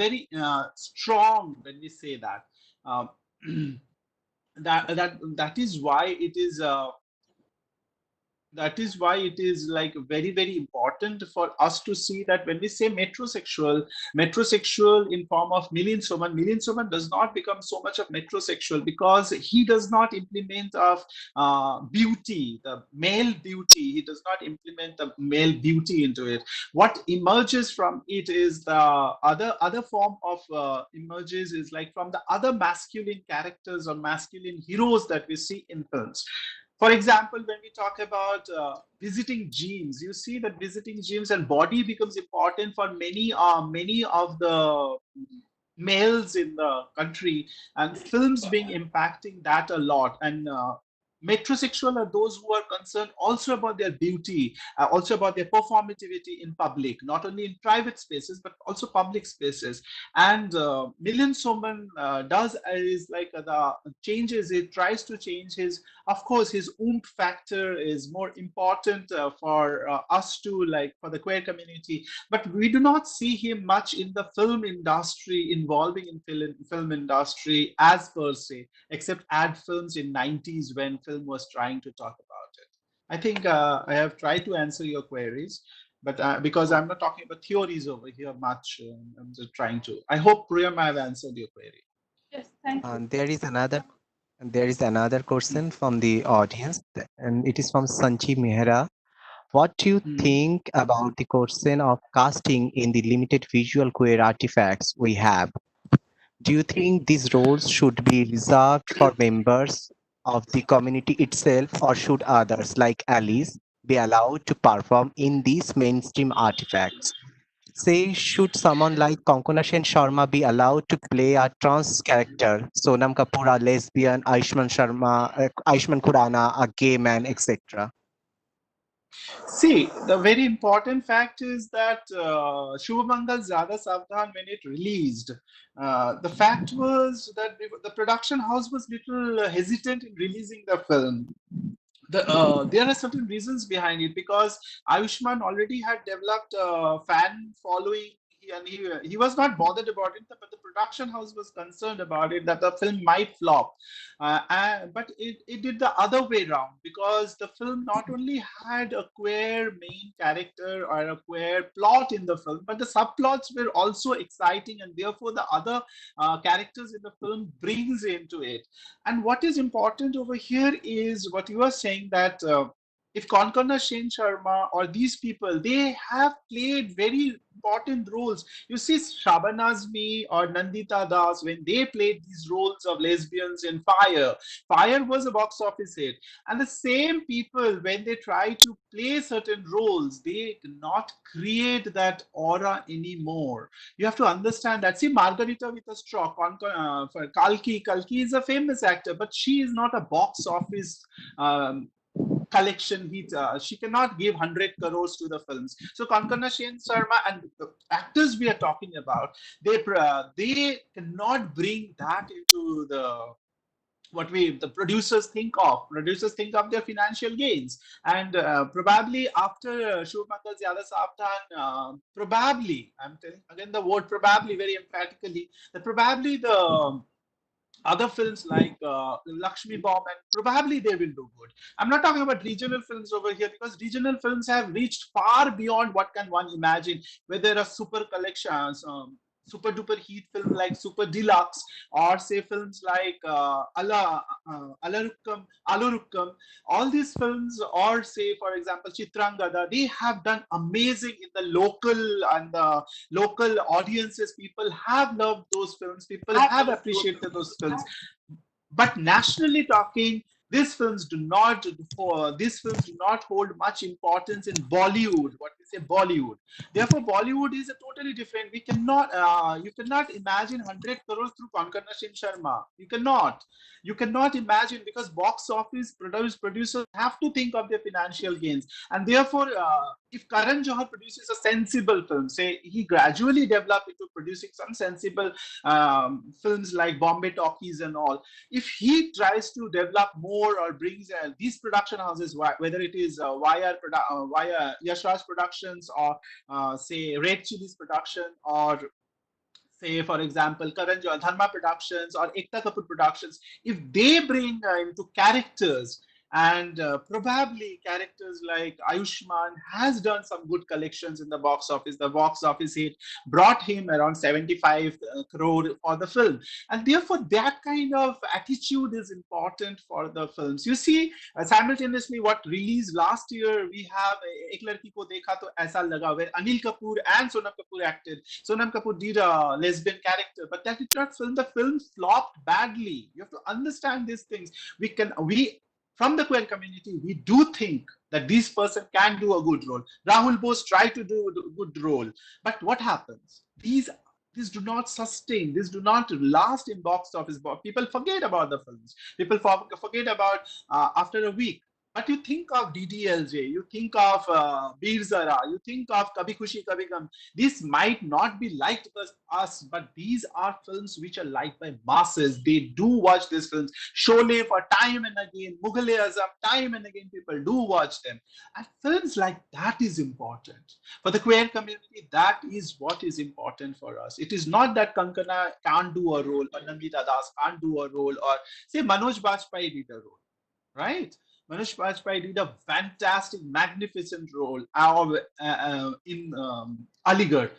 very strong when we say that. Uh, that is why it is. That is why it is like very very important for us to see that when we say metrosexual in form of Milian Soman does not become so much of metrosexual because he does not implement of beauty, the male beauty. He does not implement the male beauty into it. What emerges from it is the other form of emerges is like from the other masculine characters or masculine heroes that we see in films. For example, when we talk about visiting genes, you see that visiting genes and body becomes important for many of the males in the country, and films being impacting that a lot. And metrosexual are those who are concerned also about their beauty, also about their performativity in public, not only in private spaces but also public spaces. And Milian Soman does is like the changes. It tries to change his. Of course, his oomph factor is more important for us to like for the queer community, but we do not see him much in the film industry, involving in film industry as per se, except ad films in 90s when film was trying to talk about it. I think I have tried to answer your queries, but because I'm not talking about theories over here much, I'm just trying to. I hope Priyam I have answered your query. Yes, thank you. There is another question from the audience, and it is from Sanchi Mehra. What do you Mhm. think about the question of casting in the limited visual queer artifacts we have? Do you think these roles should be reserved for members of the community itself, or should others, like Alice, be allowed to perform in these mainstream artifacts? Say, should someone like Konkona Sen Sharma be allowed to play a trans character? Sonam Kapoor, a lesbian, Aishman Khurana, a gay man, etc. See, the very important fact is that Shubhamangal Zyada Savdhan, when it released, the fact was that the production house was little hesitant in releasing the film. There are certain reasons behind it because Ayushman already had developed a fan following. And he was not bothered about it, but the production house was concerned about it that the film might flop. But it did the other way around because the film not only had a queer main character or a queer plot in the film, but the subplots were also exciting, and therefore the other characters in the film brings into it. And what is important over here is what you are saying that if Konkona Shen Sharma or these people, they have played very important roles. You see, Shaban Azmi or Nandita Das, when they played these roles of lesbians in Fire, Fire was a box office hit. And the same people, when they try to play certain roles, they do not create that aura anymore. You have to understand that. See, Margarita with a straw, for Kalki is a famous actor, but she is not a box office collection hit. She cannot give 100 crores to the films. So Konkona Shen Sharma and the actors we are talking about, they cannot bring that into what we the producers think of. Producers think of their financial gains, and probably after Shubhankar Zyada Savdhan, probably I'm telling again the word probably very emphatically that probably the other films like Lakshmi Bomb, and probably they will do good. I'm not talking about regional films over here because regional films have reached far beyond what can one imagine. Where there are super collections, super duper heat film like Super Deluxe, or say films like Alarukkam, all these films, or say for example Chitrangada, they have done amazing in the local and the local audiences. People have loved those films. People have appreciated those films. But nationally talking, these films do not hold much importance in Bollywood. What we say Bollywood. Therefore, Bollywood is a totally different. We cannot you cannot imagine 100 crores through Konkana Singh Sharma. You cannot. You cannot imagine because box office producers have to think of their financial gains, and therefore, if Karan Johar produces a sensible film, say he gradually developed into producing some sensible films like Bombay Talkies and all, if he tries to develop more or brings these production houses, whether it is via Yashraj Productions or say Red Chilies Production or say for example Karan Johar, Dharma Productions or Ekta Kapoor Productions, if they bring into characters, and probably characters like Ayushman has done some good collections in the box office. The box office hit brought him around 75 crore for the film, and therefore that kind of attitude is important for the films. You see, simultaneously what released last year, we have Ek Ladki Ko Dekha To Aisa Laga, where Anil Kapoor and Sonam Kapoor acted. Sonam Kapoor did a lesbian character, but that did not film. The film flopped badly. You have to understand these things. We from the queer community, we do think that this person can do a good role. Rahul Bose tried to do a good role, but what happens? These do not sustain. These do not last in box office. People forget about the films. People forget about after a week. But you think of DDLJ, you think of Bir Zara, you think of Kabhi Khushi Kabhi Gum. These might not be liked by us, but these are films which are liked by masses. They do watch these films. Sholay for time and again, Mughal Azam, time and again, people do watch them. And films like that is important. For the queer community, that is what is important for us. It is not that Kankana can't do a role, or Nandita Das can't do a role, or say Manoj Bajpayee did a role, right? Manoj Bajpayee did a fantastic, magnificent role in Aligarh.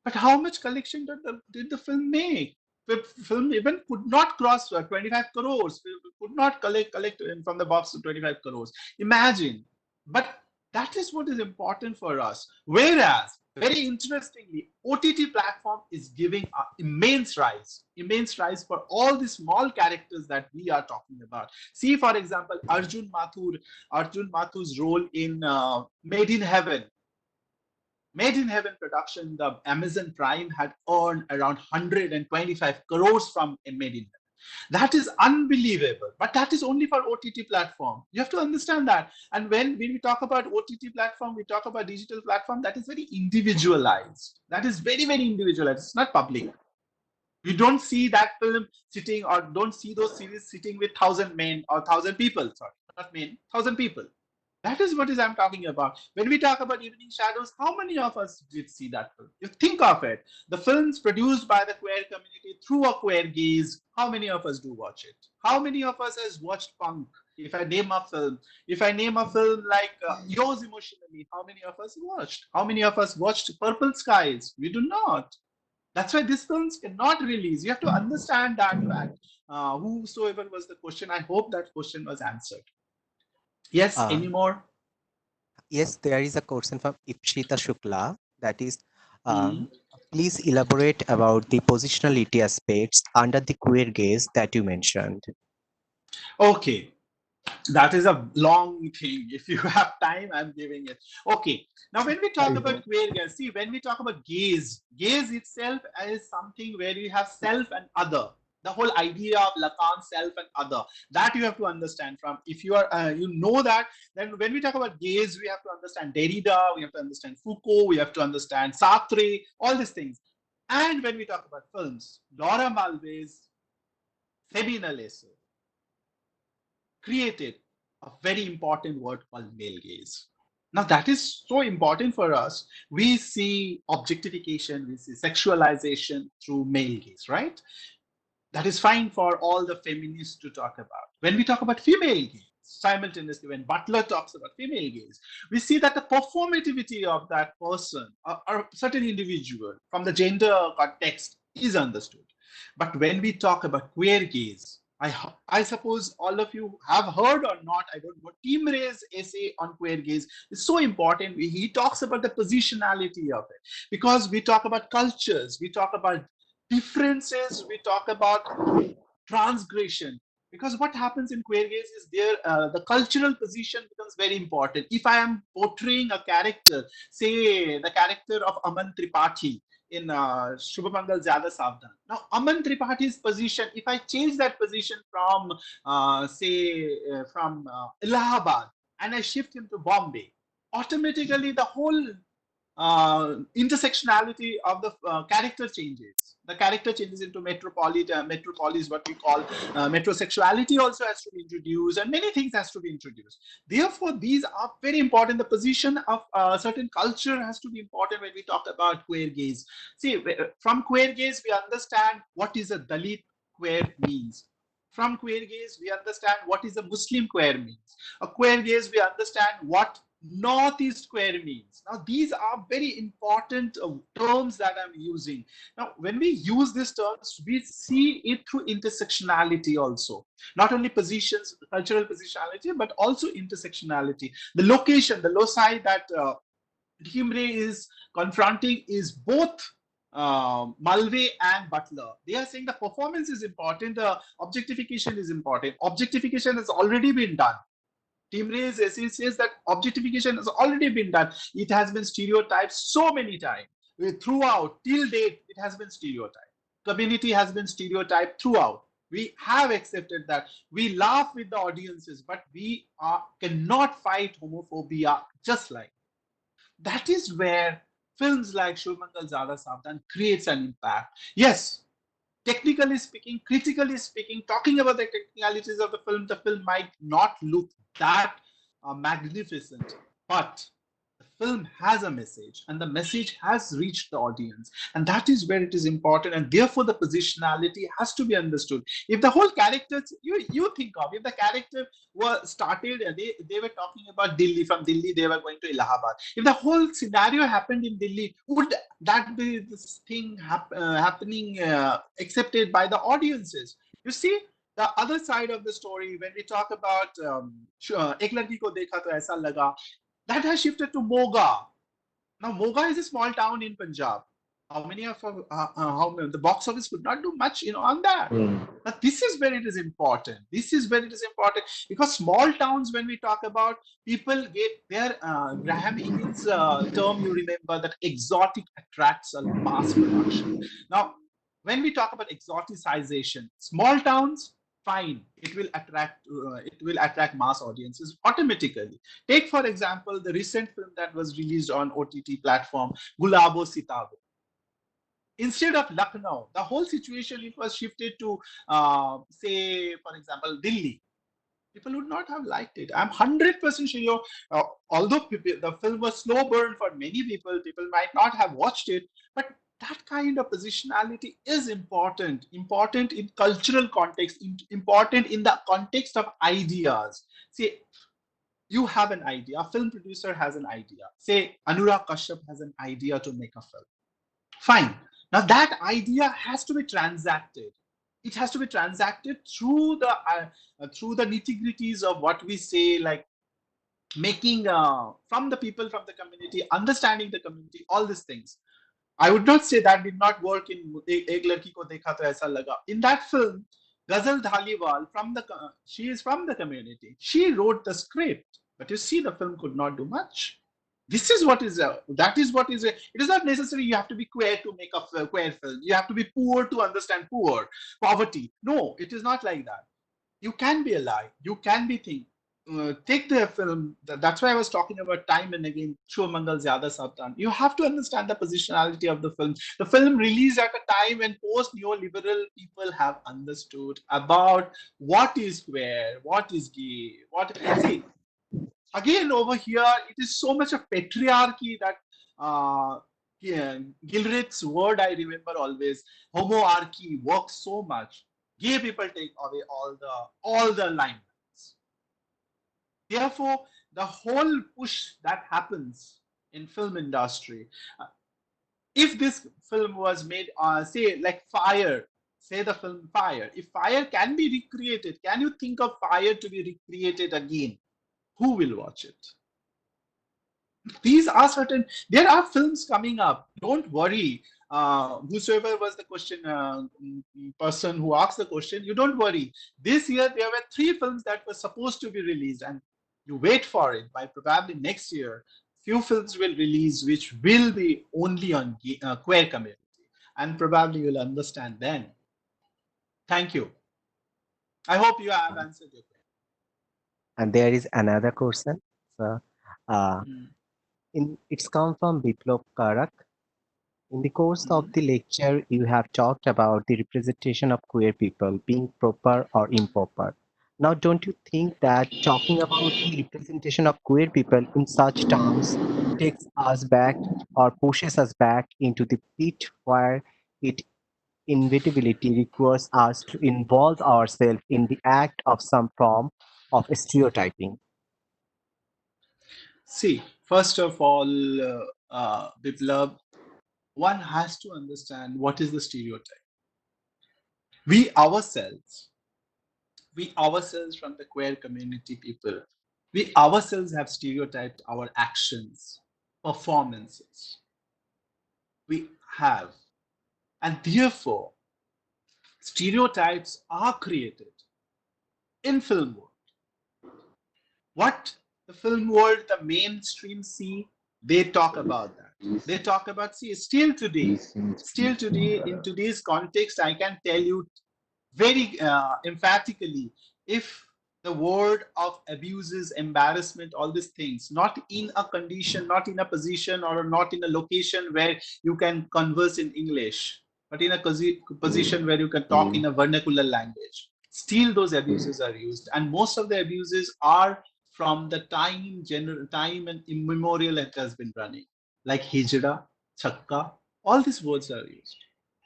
But how much collection did the film make? The film even could not cross 25 crores, could not collect from the box to 25 crores. Imagine. But that is what is important for us. Whereas, very interestingly, OTT platform is giving immense rise for all the small characters that we are talking about. See, for example, Arjun Mathur's role in Made in Heaven. Made in Heaven production, the Amazon Prime had earned around 125 crores from Made in Heaven. That is unbelievable, but that is only for OTT platform. You have to understand that. And when we talk about OTT platform, we talk about digital platform, that is very individualized. That is very, very individualized. It's not public. You don't see that film sitting, or don't see those series sitting with 1,000 men or 1,000 people. Sorry, not men, 1,000 people. That is what is I'm talking about. When we talk about Evening Shadows, how many of us did see that film? You think of it. The films produced by the queer community through a queer gaze, how many of us do watch it? How many of us has watched Punk? If I name a film like Yours Emotionally, how many of us watched? How many of us watched Purple Skies? We do not. That's why these films cannot release. You have to understand that fact. Whosoever was the question, I hope that question was answered. Yes, Uh, any more? yes, there is a question from Ipshita Shukla that is, Hmm. um, please elaborate about the positionality aspects under the queer gaze that you mentioned. Okay, that is a long thing. If you have time, I'm giving it. Okay, now when we talk about queer gaze, see, when we talk about gaze itself is something where you have self and other. The whole idea of Lacan, self and other, that you have to understand from. If you are, you know that, then when we talk about gaze, we have to understand Derrida, we have to understand Foucault, we have to understand Sartre, all these things. And when we talk about films, Laura Mulvey's seminal essay created a very important word called male gaze. Now, that is so important for us. We see objectification, we see sexualization through male gaze, right? That is fine for all the feminists to talk about. When we talk about female gaze, simultaneously, when Butler talks about female gaze, we see that the performativity of that person or certain individual from the gender context is understood. But when we talk about queer gaze, I suppose all of you have heard or not, I don't know, Tim Ray's essay on queer gaze is so important. He talks about the positionality of it, because we talk about cultures, we talk about differences, we talk about transgression. Because what happens in queer gaze is there, the cultural position becomes very important. If I am portraying a character, say the character of Aman Tripathi in Shubhamangal Zyada Savdhan. Now, Aman Tripathi's position, if I change that position from, from Allahabad, and I shift him to Bombay, automatically the whole intersectionality of the character changes. The character changes into metropolis, what we call metrosexuality also has to be introduced, and many things has to be introduced. Therefore, these are very important. The position of certain culture has to be important when we talk about queer gaze. See, from queer gaze, we understand what is a Dalit queer means. From queer gaze, we understand what is a Muslim queer means. A queer gaze, we understand what Northeast queer means. Now, these are very important terms that I'm using. Now, when we use these terms, we see it through intersectionality also. Not only positions, cultural positionality, but also intersectionality. The location, the loci that Himre is confronting is both Malve and Butler. They are saying the performance is important, the objectification is important. Objectification has already been done. Timre's essay says that objectification has already been done. It has been stereotyped so many times. Throughout, till date, it has been stereotyped. Community has been stereotyped throughout. We have accepted that. We laugh with the audiences, but cannot fight homophobia just like that. Is where films like Shurmangal Zada Savdan creates an impact. Yes, technically speaking, critically speaking, talking about the technicalities of the film might not look that magnificent, but the film has a message, and the message has reached the audience, and that is where it is important, and therefore the positionality has to be understood. If the whole characters you think of, if the character were started, they were talking about Delhi, from Delhi they were going to Allahabad. If the whole scenario happened in Delhi, would that be this thing happening accepted by the audiences? You see, the other side of the story, when we talk about ek ladki ko dekha to aisa laga, that has shifted to Moga. Now, Moga is a small town in Punjab. How many of how the box office could not do much, on that. Mm. Now, this is where it is important. This is where it is important, because small towns, when we talk about, people get their Graham Higgins term. You remember that exotic attracts a mass production. Now, when we talk about exoticization, small towns, fine, it will attract mass audiences automatically. Take, for example, the recent film that was released on OTT platform, Gulabo Sitabo. Instead of Lucknow, the whole situation, it was shifted to, say, for example, Delhi. People would not have liked it. I'm 100% sure. Although the film was slow burn for many people, people might not have watched it, but that kind of positionality is important. Important in cultural context, important in the context of ideas. See, you have an idea, a film producer has an idea. Say, Anurag Kashyap has an idea to make a film. Fine. Now that idea has to be transacted. It has to be transacted through the nitty-gritties of what we say, like making from the people, from the community, understanding the community, all these things. I would not say that did not work in Ek Ladki Ko Dekha To Aisa Laga. In that film, Ghazal Dhaliwal, she is from the community. She wrote the script, but you see, the film could not do much. This is what is that is what is it is not necessary you have to be queer to make a queer film. You have to be poor to understand poverty. No, it is not like that. You can be alive. You can be think. Take the film. That's why I was talking about time and again. Shur Mangal Zyada Savdhan. You have to understand the positionality of the film. The film released at a time when post-neoliberal people have understood about what is queer, what is gay, what. See, again over here, it is so much of patriarchy that yeah, Gilrich's word I remember always, homoarchy works so much. Gay people take away all the limelights. Therefore, the whole push that happens in film industry, if this film was made, say like Fire, say the film Fire, if Fire can be recreated, can you think of Fire to be recreated again? Who will watch it? These are certain. There are films coming up, don't worry. Whosoever was the question person who asked the question, you don't worry. This year there were 3 films that were supposed to be released, and you wait for it. By probably next year, few films will release which will be only on queer community, and probably you'll understand then. Thank you. I hope you have answered your And there is another question. So, uh, question. It's come from Biplov Karak. In the course of Mhm. the lecture, you have talked about the representation of queer people being proper or improper. Now, don't you think that talking about the representation of queer people in such terms takes us back or pushes us back into the pit where it inevitably requires us to involve ourselves in the act of some form of stereotyping? See, first of all, Biplab, one has to understand what is the stereotype. We ourselves, we ourselves from the queer community people, we ourselves have stereotyped our actions, performances. We have. And therefore, stereotypes are created in film world. What the film world, the mainstream see, they talk about that. They talk about, see, still today, in today's context, I can tell you very emphatically, if the word of abuses, embarrassment, all these things, not in a condition, not in a position, or not in a location where you can converse in English, but in a position where you can talk in a vernacular language, still those abuses are used. And most of the abuses are from the time and immemorial it has been running, like hijra, chakka, all these words are used.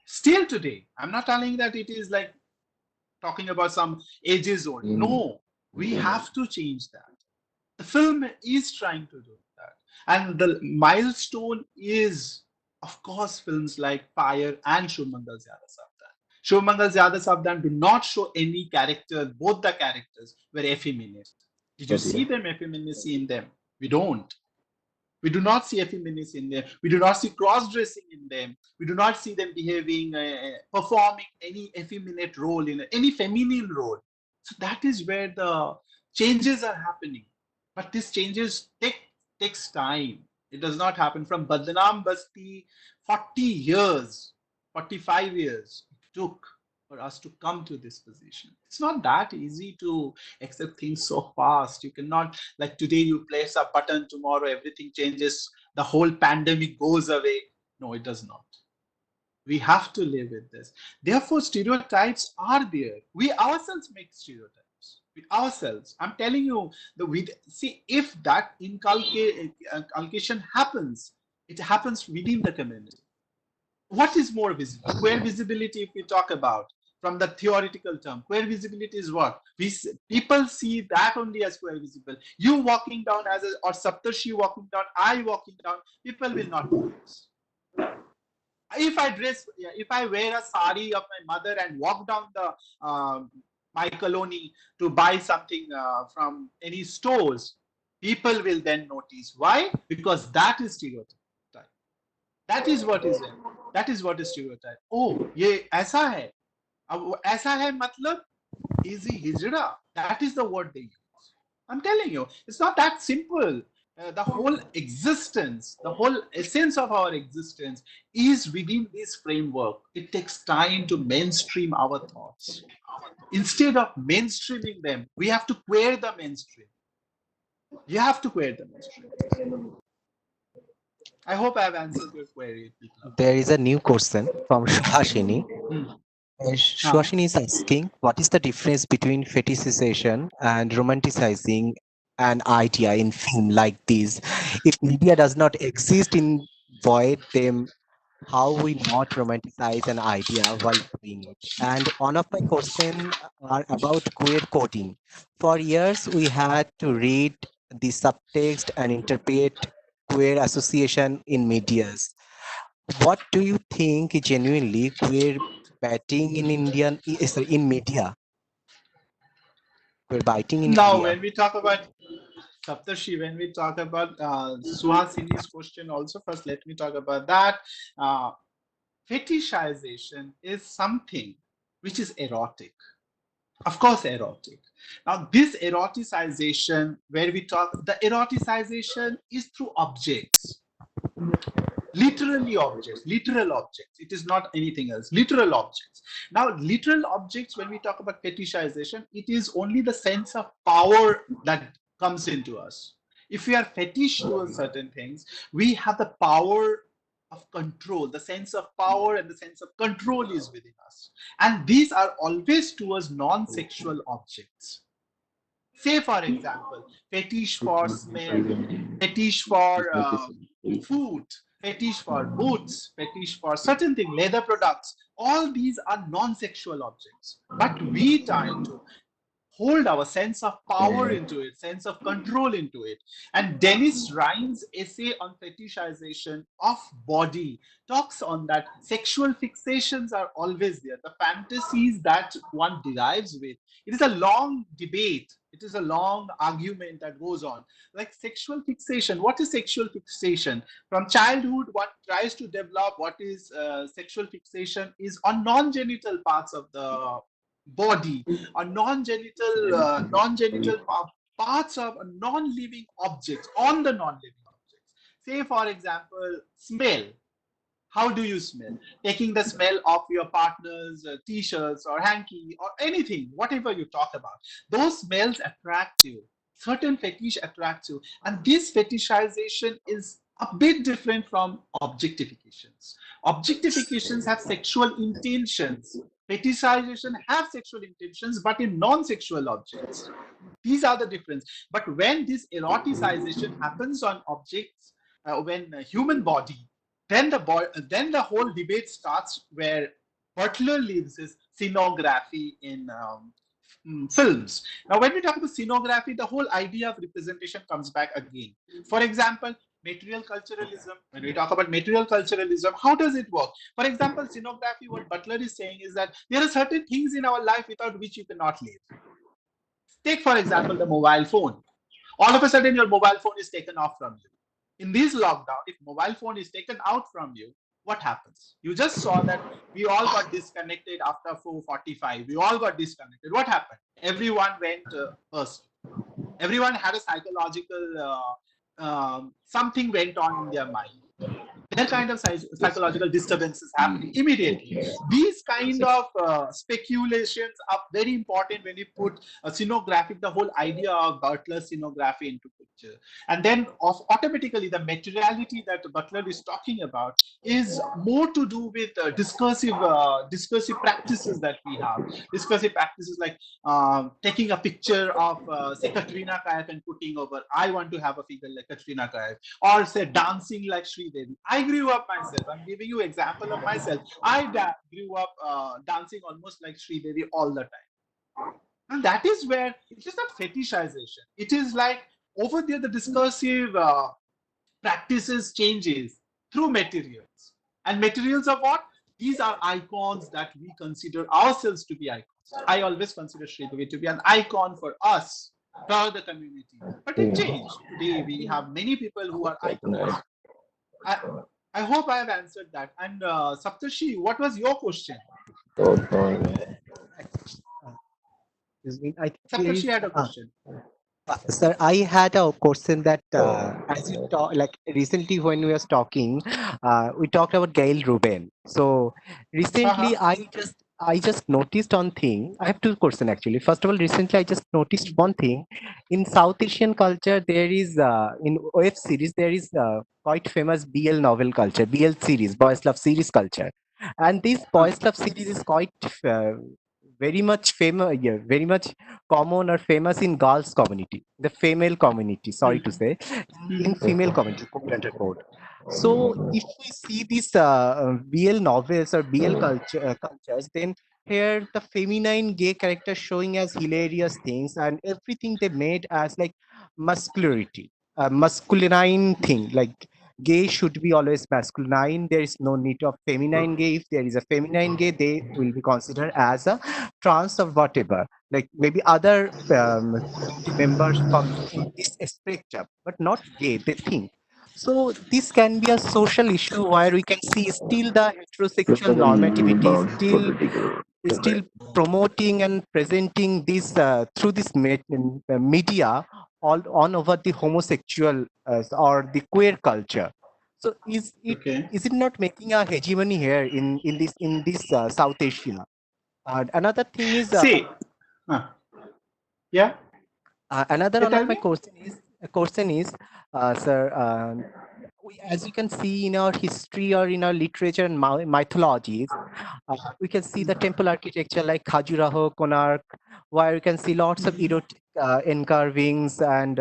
Still today, I'm not telling that it is like talking about some ages old. No, we have to change that. The film is trying to do that. And the milestone is, of course, films like Fire and Shumangal Zyada Sabdan. Shumangal Zyada Sabdan do not show any character, both the characters were effeminate. Did you see them effeminacy in them? We don't. We do not see effeminacy in them. We do not see cross dressing in them. We do not see them behaving, performing any effeminate role in any feminine role. So that is where the changes are happening. But these changes takes time. It does not happen from Badnam Basti. 40 years, 45 years it took for us to come to this position. It's not that easy to accept things so fast. You cannot, like today you place a button, tomorrow everything changes, the whole pandemic goes away. No, it does not. We have to live with this. Therefore, stereotypes are there. We ourselves make stereotypes. We ourselves. I'm telling you, the we see if that inculcation happens, it happens within the community. What is more visible? Queer visibility, if we talk about from the theoretical term, queer visibility is what people see that only as queer visible. You walking down as a, or Saptarshi walking down, I walking down, people will not notice. If I dress, if I wear a sari of my mother and walk down the my colony to buy something from any stores, people will then notice. Why? Because that is stereotype. That is what is there. That is what is stereotype. Oh, ये ऐसा है. अब ऐसा है मतलब easy hijra. That is the word they use. I'm telling you, it's not that simple. The whole existence, the whole essence of our existence is within this framework. It takes time to mainstream our thoughts. Instead of mainstreaming them, we have to queer the mainstream. You have to queer the mainstream. I hope I have answered your query, Biplab. There is a new question from Shashini. Hmm. Shwashini is asking, what is the difference between fetishization and romanticizing an idea in film like this? If media does not exist in void, then how we not romanticize an idea while doing it? And one of my questions are about queer coding. For years, we had to read the subtext and interpret queer association in medias. What do you think genuinely queer batting in sorry, in media, queer biting in Now, media? when we talk about Saptarshi, when we talk about Suhasini's question, also first let me talk about that. Uh, Fetishization is something which is erotic. Of course, erotic. Now, this eroticization, where we talk, the eroticization is through objects, literally objects, literal objects. It is not anything else, literal objects. Now, literal objects, when we talk about fetishization, it is only the sense of power that comes into us. if we are fetish towards certain things, we have the power of control. The sense of power and the sense of control is within us. And these are always towards non sexual objects. Say, for example, fetish for smell, fetish for food, fetish for boots, fetish for certain things, leather products. All these are non sexual objects. But we try to hold our sense of power into it, sense of control into it. And Dennis Ryan's essay on fetishization of body talks on that sexual fixations are always there. The fantasies that one derives with. It is a long debate. It is a long argument that goes on. Like sexual fixation. What is sexual fixation? From childhood, one tries to develop what is sexual fixation is on non-genital parts of the body or non-genital parts of non-living objects on the non-living objects. Say, for example, smell. How do you smell? Taking the smell of your partner's t-shirts or hanky or anything, whatever you talk about. Those smells attract you. Certain fetish attracts you. And this fetishization is a bit different from objectifications. Objectifications have sexual intentions. Fetishization have sexual intentions, but in non-sexual objects. These are the difference. But when this eroticization happens on objects, when human body, then the whole debate starts where Butler leaves his scenography in films. Now, when we talk about scenography, the whole idea of representation comes back again. For example, material culturalism. When we talk about material culturalism, how does it work? For example, scenography, what Butler is saying is that there are certain things in our life without which you cannot live. Take, for example, the mobile phone. All of a sudden, your mobile phone is taken off from you. In this lockdown, if mobile phone is taken out from you, what happens? You just saw that we all got disconnected after 4:45. We all got disconnected. What happened? Everyone went first. Everyone had a psychological something went on in their mind. Their kind of psychological disturbances happening immediately. These kind of speculations are very important when you put a scenographic, the whole idea of Butler's scenography into picture. And then automatically the materiality that Butler is talking about is more to do with discursive practices that we have. Discursive practices like taking a picture of, say, Katrina Kaif and putting over, I want to have a figure like Katrina Kaif, or say dancing like Sri Devi. I grew up myself. I'm giving you example of myself. I grew up dancing almost like Sri Devi all the time. And that is where it is not fetishization. It is like over there the discursive practices changes through materials. And materials are what? These are icons that we consider ourselves to be icons. I always consider Sri Devi to be an icon for us, for the community. But it changed. Today we have many people who are icons. I, I hope I have answered that. And Saptarshi, what was your question? Excuse me. I think there Saptarshi is. had a question. Sir, I had a question that as you talk, like recently when we was talking, we talked about Gail Rubin. So recently, Uh-huh. I just noticed one thing. I have two questions actually. First of all, recently I just noticed one thing. In South Asian culture, there is in web series there is quite famous BL novel culture, BL series, boys love series culture, and this boys love series is quite very much famous, yeah, very much common or famous in girls community, the female community, sorry to say, in female community, quote unquote. So if we see these BL novels or BL cultures, then here the feminine gay character showing as hilarious things and everything they made as like muscularity, a masculine thing, like gay should be always masculine. There is no need of feminine gay. If there is a feminine gay, they will be considered as a trans or whatever, like maybe other community members comes in this spectrum, but not gay, they think. So this can be a social issue where we can see still the heterosexual normativity still promoting and presenting this through this media all on over the homosexual or the queer culture. So Okay. is it not making a hegemony here in this South Asia? Another thing is See, huh, yeah, another you one tell of my me. question is question is, sir, as you can see in our history or in our literature and mythologies, we can see the temple architecture like Khajuraho, Konark, where you can see lots of erotic engravings and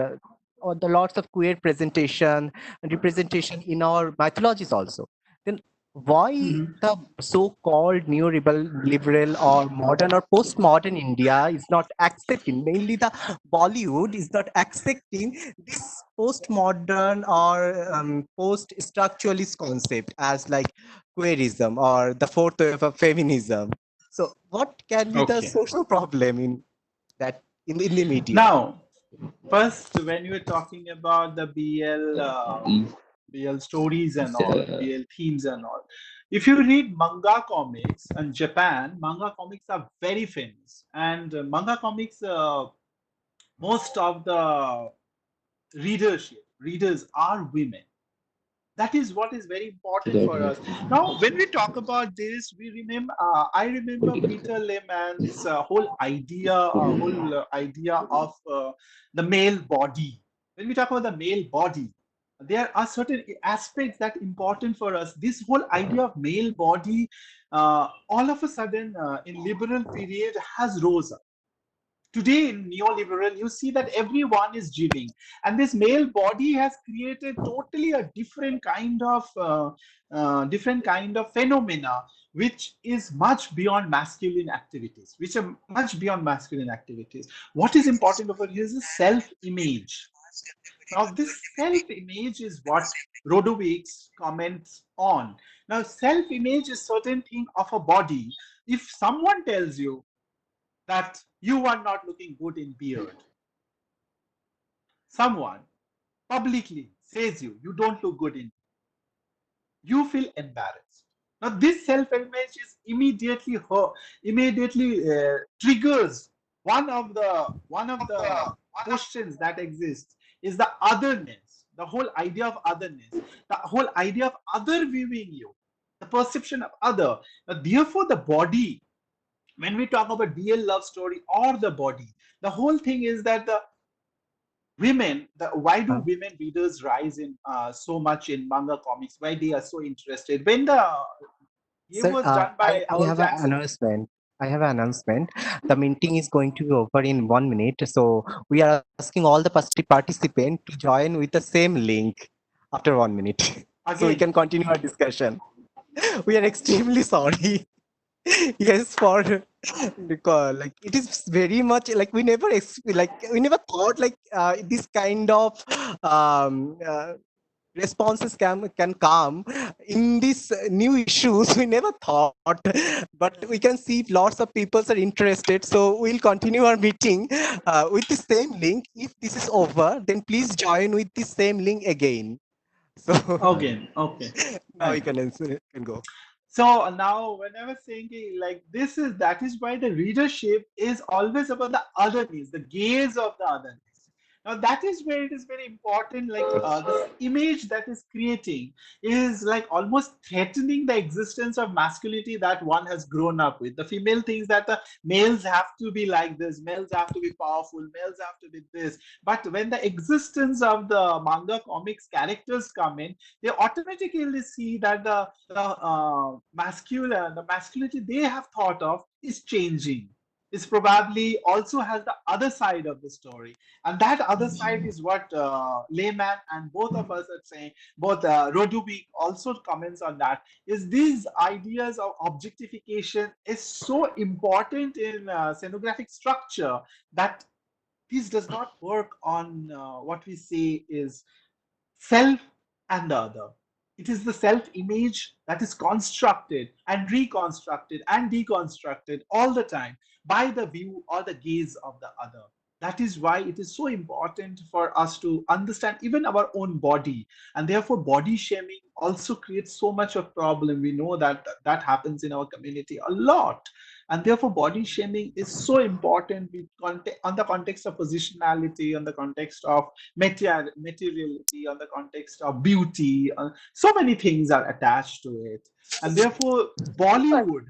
or the lots of queer presentation and representation in our mythologies also. Then why Mhm. the so-called liberal or modern or postmodern India is not accepting, mainly the Bollywood is not accepting this postmodern or post-structuralist concept as like queerism or the fourth wave of feminism. So, what can be the Okay. social problem in that in the media? Now, first, when you were talking about the BL stories and all, BL themes and all, if you read manga comics in Japan, manga comics are very famous, and manga comics, most of the readers are women. That is what is very important for us. Now, when we talk about this, we remember. I remember Peter Lehman's whole idea of the male body. When we talk about the male body, there are certain aspects that important for us. This whole idea of male body, all of a sudden, in liberal period, has rose up. Today in neoliberal, you see that everyone is gymming, and this male body has created totally a different kind of phenomena, which is much beyond masculine activities, which are much beyond masculine activities. What is important over here is the self image. Now this self image is what Rodowicz comments on. Now self image is certain thing of a body. If someone tells you that you are not looking good in beard, someone publicly says you don't look good in, you feel embarrassed. Now this self-image is immediately triggers one of the questions that exists is the otherness, the whole idea of otherness, the whole idea of other viewing you, the perception of other. Now, therefore, the body, when we talk about BL love story or the body, the whole thing is that the why do Uh, women readers rise in so much in manga comics? Why they are so interested? When the game Sir, was done by I Earl have an Jackson. announcement. I have an announcement. The meeting is going to be over in 1 minute. So we are asking all the participants to join with the same link after 1 minute. So we Again, can continue our discussion. We are extremely sorry. Yes, for because like it is very much like we never thought like this kind of um, uh, responses can come in these new issues. We never thought, but we can see lots of people are interested, so we'll continue our meeting with the same link. If this is over, then please join with the same link again. So again, okay, now we fine. can go. So now, when I was saying like this is that is why the readership is always about the otherness, the gaze of the otherness. Now that is where it is very important. Like this image that is creating is like almost threatening the existence of masculinity that one has grown up with. The female thinks that the males have to be like this, males have to be powerful, males have to be this. But when the existence of the manga comics characters come in, they automatically see that the masculinity they have thought of is changing. Is probably also has the other side of the story, and that other side is what layman and both of us are saying. Both Rodubik also comments on that. Is these ideas of objectification is so important in scenographic structure that this does not work on what we say is self and the other. It is the self image that is constructed and reconstructed and deconstructed all the time by the view or the gaze of the other. That is why it is so important for us to understand even our own body. And therefore, body shaming also creates so much of problem. We know that that happens in our community a lot. And therefore, body shaming is so important on the context of positionality, on the context of materiality, on the context of beauty. So many things are attached to it. And therefore, Bollywood.